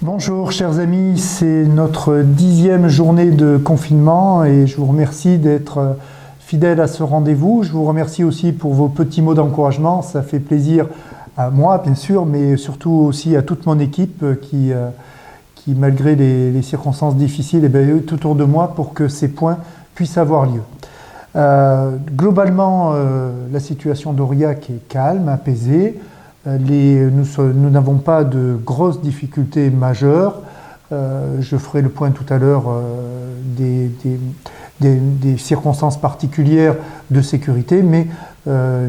Bonjour chers amis, c'est notre 10e journée de confinement et je vous remercie d'être fidèles à ce rendez-vous. Je vous remercie aussi pour vos petits mots d'encouragement, ça fait plaisir à moi bien sûr, mais surtout aussi à toute mon équipe qui malgré les circonstances difficiles, est tout autour de moi pour que ces points puissent avoir lieu. Globalement, la situation d'Aurillac est calme, apaisée. Nous n'avons pas de grosses difficultés majeures. Je ferai le point tout à l'heure des circonstances particulières de sécurité, mais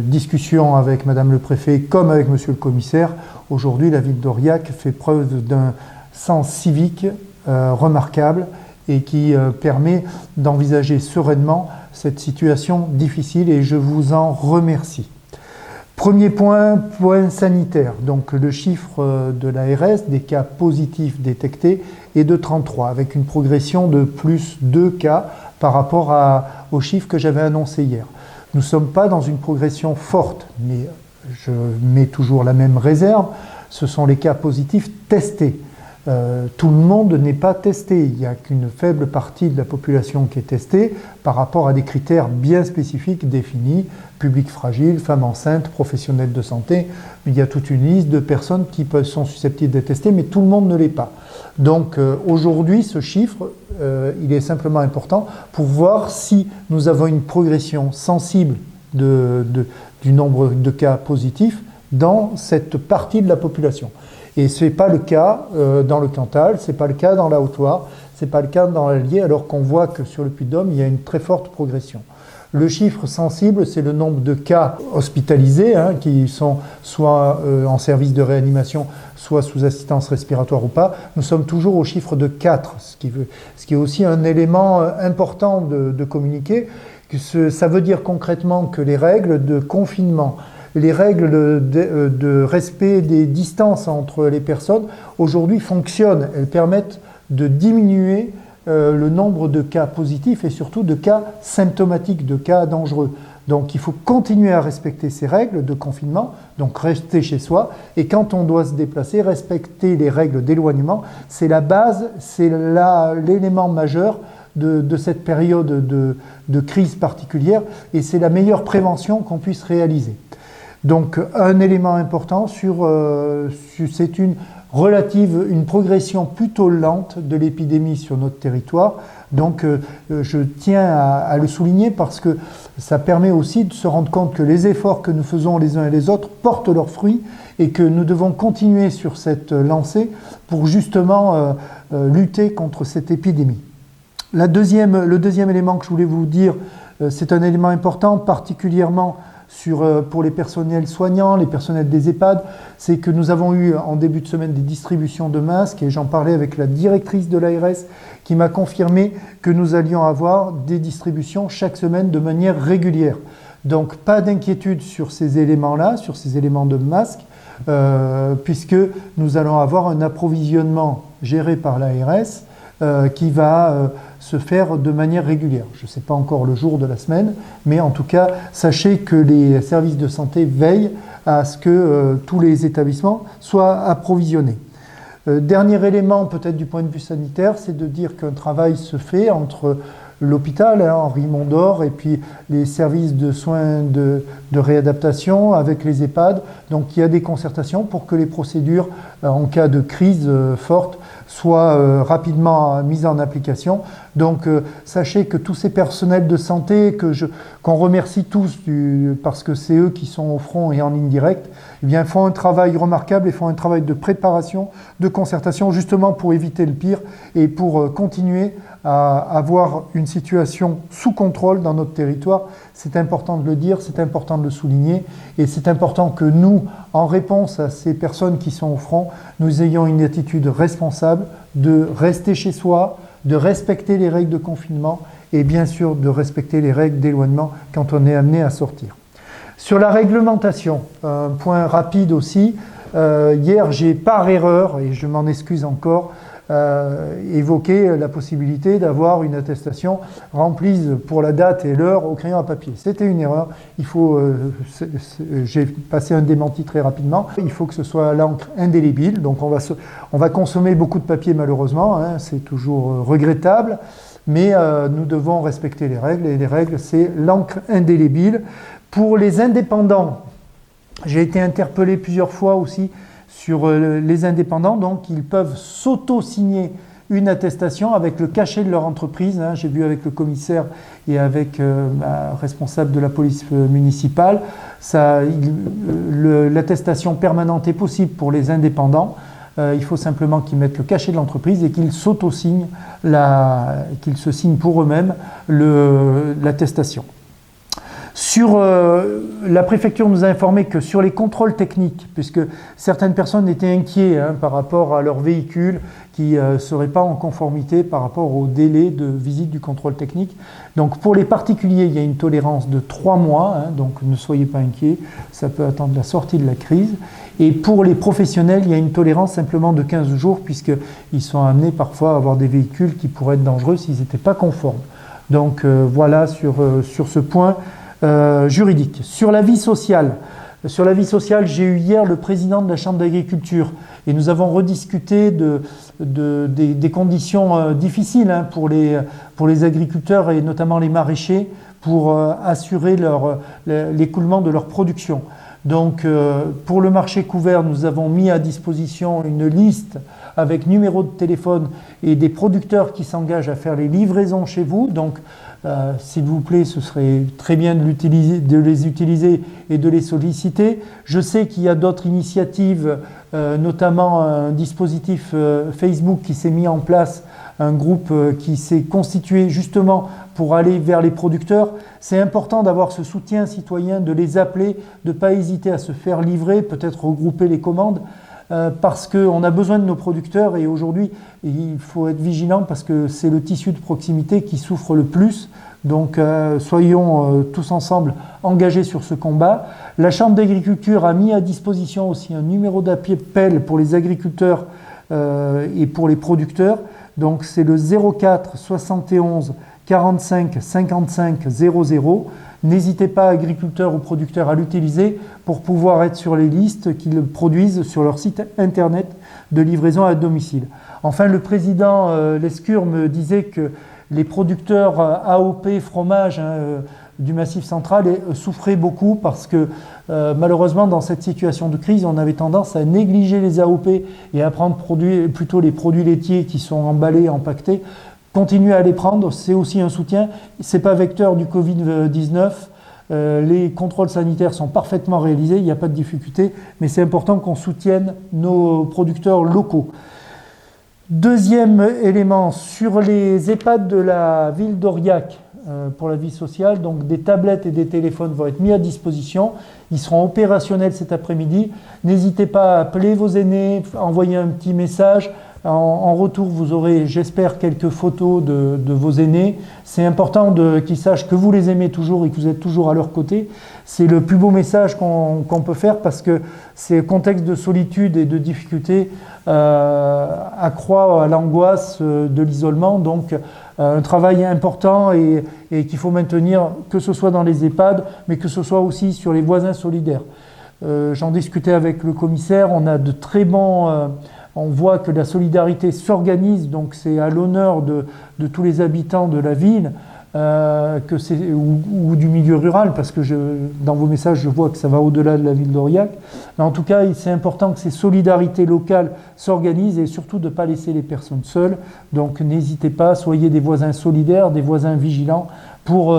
discussion avec Madame le Préfet comme avec Monsieur le Commissaire, aujourd'hui la ville d'Aurillac fait preuve d'un sens civique remarquable et qui permet d'envisager sereinement cette situation difficile et je vous en remercie. Premier point, point sanitaire. Donc le chiffre de l'ARS des cas positifs détectés est de 33, avec une progression de plus 2 cas par rapport au chiffre que j'avais annoncé hier. Nous ne sommes pas dans une progression forte, mais je mets toujours la même réserve, ce sont les cas positifs testés. Tout le monde n'est pas testé, il n'y a qu'une faible partie de la population qui est testée par rapport à des critères bien spécifiques définis, public fragile, femmes enceintes, professionnels de santé, il y a toute une liste de personnes qui sont susceptibles d'être testées, mais tout le monde ne l'est pas. Donc aujourd'hui, ce chiffre, il est simplement important pour voir si nous avons une progression sensible du nombre de cas positifs dans cette partie de la population. Et ce n'est pas le cas dans le Cantal, ce n'est pas le cas dans la Haute-Loire, ce n'est pas le cas dans l'Allier, alors qu'on voit que sur le Puy-de-Dôme, il y a une très forte progression. Le chiffre sensible, c'est le nombre de cas hospitalisés, qui sont soit en service de réanimation, soit sous assistance respiratoire ou pas. Nous sommes toujours au chiffre de 4, ce qui est aussi un élément important de communiquer. Ça veut dire concrètement que les règles de confinement, les règles de respect des distances entre les personnes, aujourd'hui fonctionnent. Elles permettent de diminuer le nombre de cas positifs et surtout de cas symptomatiques, de cas dangereux. Donc il faut continuer à respecter ces règles de confinement, donc rester chez soi, et quand on doit se déplacer, respecter les règles d'éloignement. C'est la base, c'est l'élément majeur de cette période de crise particulière, et c'est la meilleure prévention qu'on puisse réaliser. Donc un élément important, c'est une progression plutôt lente de l'épidémie sur notre territoire. Donc je tiens à le souligner parce que ça permet aussi de se rendre compte que les efforts que nous faisons les uns et les autres portent leurs fruits et que nous devons continuer sur cette lancée pour justement lutter contre cette épidémie. Le deuxième élément que je voulais vous dire, c'est un élément important, particulièrement pour les personnels soignants, les personnels des EHPAD, c'est que nous avons eu en début de semaine des distributions de masques et j'en parlais avec la directrice de l'ARS qui m'a confirmé que nous allions avoir des distributions chaque semaine de manière régulière. Donc pas d'inquiétude sur ces éléments-là, sur ces éléments de masques, puisque nous allons avoir un approvisionnement géré par l'ARS qui va se faire de manière régulière. Je ne sais pas encore le jour de la semaine, mais en tout cas, sachez que les services de santé veillent à ce que tous les établissements soient approvisionnés. Dernier élément, peut-être du point de vue sanitaire, c'est de dire qu'un travail se fait entre l'hôpital, Henri Mondor, et puis les services de soins de réadaptation avec les EHPAD. Donc il y a des concertations pour que les procédures, en cas de crise forte, soient rapidement mises en application. Donc sachez que tous ces personnels de santé qu'on remercie tous parce que c'est eux qui sont au front et en ligne directe, eh bien, font un travail remarquable et font un travail de préparation, de concertation, justement pour éviter le pire et pour continuer à avoir une situation sous contrôle dans notre territoire. C'est important de le dire, c'est important de le souligner et c'est important que nous, en réponse à ces personnes qui sont au front, nous ayons une attitude responsable de rester chez soi, de respecter les règles de confinement et bien sûr de respecter les règles d'éloignement quand on est amené à sortir. Sur la réglementation, un point rapide aussi, hier j'ai par erreur, et je m'en excuse encore, évoqué la possibilité d'avoir une attestation remplie pour la date et l'heure au crayon à papier. C'était une erreur. J'ai passé un démenti très rapidement. Il faut que ce soit à l'encre indélébile. Donc on va consommer beaucoup de papier malheureusement, hein, c'est toujours regrettable. Mais nous devons respecter les règles, et les règles, c'est l'encre indélébile. Pour les indépendants, j'ai été interpellé plusieurs fois aussi sur les indépendants, donc ils peuvent s'auto-signer une attestation avec le cachet de leur entreprise. Hein. J'ai vu avec le commissaire et avec ma responsable de la police municipale, l'attestation permanente est possible pour les indépendants. Il faut simplement qu'ils mettent le cachet de l'entreprise et qu'ils s'auto-signent, qu'ils se signent pour eux-mêmes l'attestation. La préfecture nous a informé que sur les contrôles techniques, puisque certaines personnes étaient inquiets par rapport à leur véhicule qui ne serait pas en conformité par rapport au délai de visite du contrôle technique. Donc pour les particuliers, il y a une tolérance de 3 mois, donc ne soyez pas inquiets, ça peut attendre la sortie de la crise. Et pour les professionnels, il y a une tolérance simplement de 15 jours, puisqu'ils sont amenés parfois à avoir des véhicules qui pourraient être dangereux s'ils n'étaient pas conformes. Donc voilà sur ce point juridique. Sur la vie sociale, j'ai eu hier le président de la Chambre d'agriculture et nous avons rediscuté des conditions difficiles pour les agriculteurs et notamment les maraîchers pour assurer l'écoulement de leur production. Donc pour le marché couvert, nous avons mis à disposition une liste avec numéro de téléphone et des producteurs qui s'engagent à faire les livraisons chez vous. Donc s'il vous plaît, ce serait très bien de les utiliser et de les solliciter. Je sais qu'il y a d'autres initiatives, notamment un dispositif Facebook qui s'est mis en place, un groupe qui s'est constitué justement pour aller vers les producteurs. C'est important d'avoir ce soutien citoyen, de les appeler, de ne pas hésiter à se faire livrer, peut-être regrouper les commandes, parce qu'on a besoin de nos producteurs et aujourd'hui, il faut être vigilant parce que c'est le tissu de proximité qui souffre le plus. Donc soyons tous ensemble engagés sur ce combat. La Chambre d'agriculture a mis à disposition aussi un numéro d'appel pour les agriculteurs et pour les producteurs. Donc c'est le 04 71 45 55 00. N'hésitez pas, agriculteurs ou producteurs, à l'utiliser pour pouvoir être sur les listes qu'ils produisent sur leur site internet de livraison à domicile. Enfin, le président Lescure me disait que les producteurs AOP fromage du Massif central souffraient beaucoup parce que malheureusement, dans cette situation de crise, on avait tendance à négliger les AOP et à prendre plutôt les produits laitiers qui sont emballés, empaquetés. Continuez à les prendre, c'est aussi un soutien. Ce n'est pas vecteur du Covid-19. Les contrôles sanitaires sont parfaitement réalisés, il n'y a pas de difficulté, mais c'est important qu'on soutienne nos producteurs locaux. Deuxième élément, sur les EHPAD de la ville d'Aurillac, pour la vie sociale, donc des tablettes et des téléphones vont être mis à disposition. Ils seront opérationnels cet après-midi. N'hésitez pas à appeler vos aînés, envoyer un petit message. En retour, vous aurez, j'espère, quelques photos de vos aînés. C'est important qu'ils sachent que vous les aimez toujours et que vous êtes toujours à leur côté. C'est le plus beau message qu'on peut faire parce que ces contextes de solitude et de difficulté accroît l'angoisse de l'isolement. Donc, un travail important et qu'il faut maintenir, que ce soit dans les EHPAD, mais que ce soit aussi sur les voisins solidaires. J'en discutais avec le commissaire, on a de très bons... on voit que la solidarité s'organise, donc c'est à l'honneur de tous les habitants de la ville ou du milieu rural, parce que dans vos messages, je vois que ça va au-delà de la ville d'Aurillac. Mais en tout cas, c'est important que ces solidarités locales s'organisent et surtout de ne pas laisser les personnes seules. Donc n'hésitez pas, soyez des voisins solidaires, des voisins vigilants pour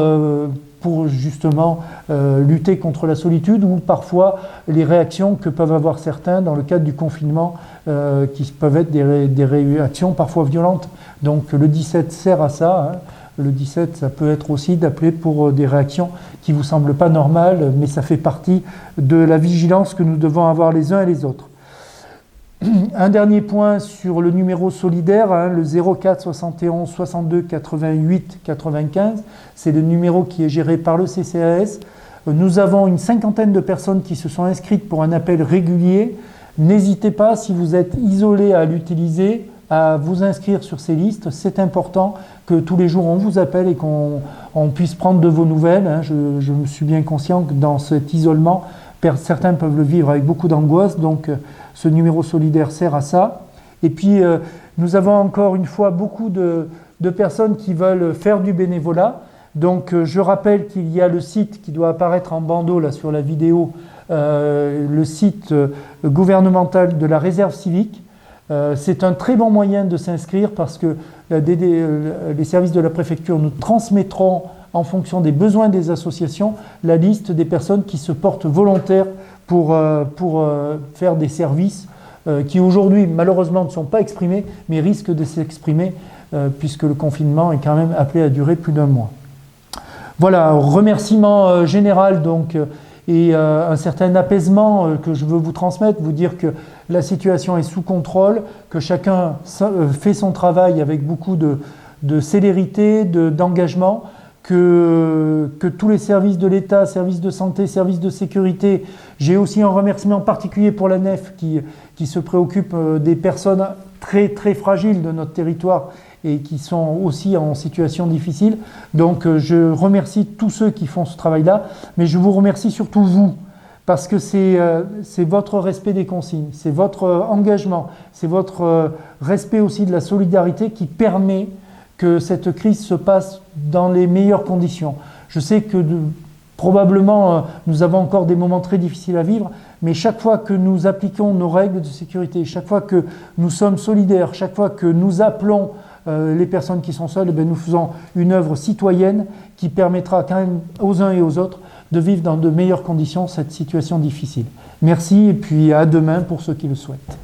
justement lutter contre la solitude ou parfois les réactions que peuvent avoir certains dans le cadre du confinement qui peuvent être des réactions parfois violentes. Donc le 17 sert à ça. Le 17, ça peut être aussi d'appeler pour des réactions qui ne vous semblent pas normales, mais ça fait partie de la vigilance que nous devons avoir les uns et les autres. Un dernier point sur le numéro solidaire, le 04 71 62 88 95, c'est le numéro qui est géré par le CCAS. Nous avons une 50aine de personnes qui se sont inscrites pour un appel régulier. N'hésitez pas, si vous êtes isolé, à l'utiliser. à vous inscrire sur ces listes. C'est important que tous les jours on vous appelle et qu'on puisse prendre de vos nouvelles, hein. Je me suis bien conscient que dans cet isolement, certains peuvent le vivre avec beaucoup d'angoisse, donc ce numéro solidaire sert à ça. Et puis nous avons encore une fois beaucoup de personnes qui veulent faire du bénévolat. Donc je rappelle qu'il y a le site qui doit apparaître en bandeau là sur la vidéo, le site gouvernemental de la réserve civique. C'est un très bon moyen de s'inscrire parce que les services de la préfecture nous transmettront en fonction des besoins des associations la liste des personnes qui se portent volontaires pour faire des services qui aujourd'hui malheureusement ne sont pas exprimés mais risquent de s'exprimer puisque le confinement est quand même appelé à durer plus d'1 mois. Voilà, remerciement général donc et un certain apaisement que je veux vous transmettre, vous dire que la situation est sous contrôle, que chacun fait son travail avec beaucoup de célérité, d'engagement, que tous les services de l'État, services de santé, services de sécurité, j'ai aussi un remerciement particulier pour la NEF qui se préoccupe des personnes très très fragiles de notre territoire et qui sont aussi en situation difficile. Donc je remercie tous ceux qui font ce travail-là, mais je vous remercie surtout vous, parce que c'est votre respect des consignes, c'est votre engagement, c'est votre respect aussi de la solidarité qui permet que cette crise se passe dans les meilleures conditions. Je sais que probablement nous avons encore des moments très difficiles à vivre, mais chaque fois que nous appliquons nos règles de sécurité, chaque fois que nous sommes solidaires, chaque fois que nous appelons les personnes qui sont seules, eh bien, nous faisons une œuvre citoyenne qui permettra quand même aux uns et aux autres de vivre dans de meilleures conditions cette situation difficile. Merci et puis à demain pour ceux qui le souhaitent.